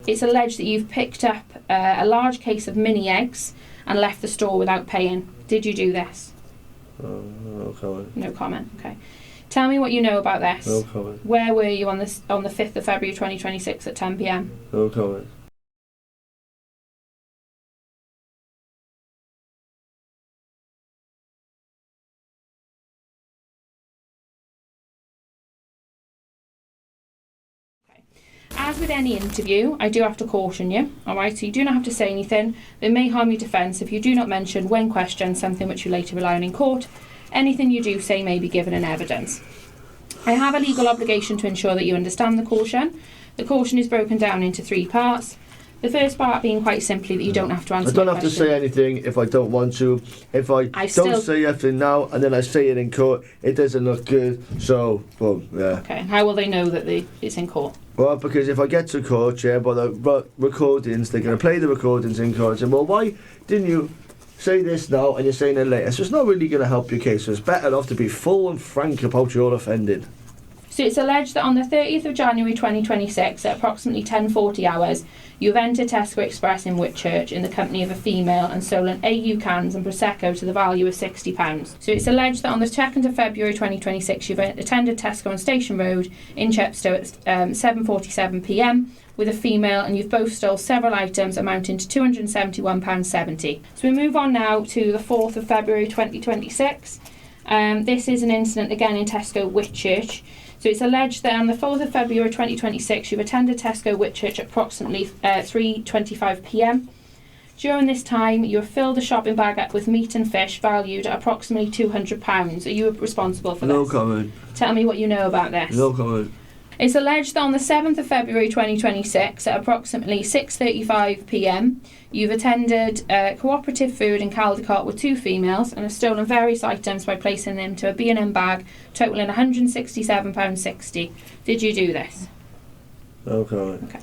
It's alleged that you've picked up a large case of mini eggs and left the store without paying. Did you do this? No comment. No comment, okay. Tell me what you know about this. No comment. Where were you on the 5th of February 2026 at 10 p.m? No comment. As with any interview, I do have to caution you, alright? So you do not have to say anything that may harm your defence if you do not mention, when questioned, something which you later rely on in court. Anything you do say may be given in evidence. I have a legal obligation to ensure that you understand the caution. The caution is broken down into 3 parts. The first part being quite simply that you don't have to answer. I don't have to say anything if I don't want to. If I don't say anything now and then I say it in court, it doesn't look good. So, well, yeah. Okay. How will they know that it's in court? Well, because if I get to court, yeah, but the recordings, they're going to play the recordings in court. And well, why didn't you say this now and you're saying it later? So it's not really going to help your case. So it's better off to be full and frank about your offending. So it's alleged that on the 30th of January 2026, at approximately 10:40 hours, you have entered Tesco Express in Whitchurch in the company of a female and stolen AU cans and Prosecco to the value of £60. So it's alleged that on the 2nd of February 2026, you've attended Tesco on Station Road in Chepstow at 7:47 p.m. with a female, and you've both stole several items amounting to £271.70. So we move on now to the 4th of February 2026. This is an incident again in Tesco Whitchurch. So it's alleged that on the 4th of February 2026, you've attended Tesco Whitchurch at approximately 3:25 p.m. During this time, you have filled a shopping bag up with meat and fish valued at approximately £200. Are you responsible for this? No comment. Tell me what you know about this. No comment. It's alleged that on the 7th of February 2026, at approximately 6:35 p.m, you've attended Cooperative Food in Caldecott with 2 females and have stolen various items by placing them to a B&M bag totalling £167.60. Did you do this? No comment. Okay.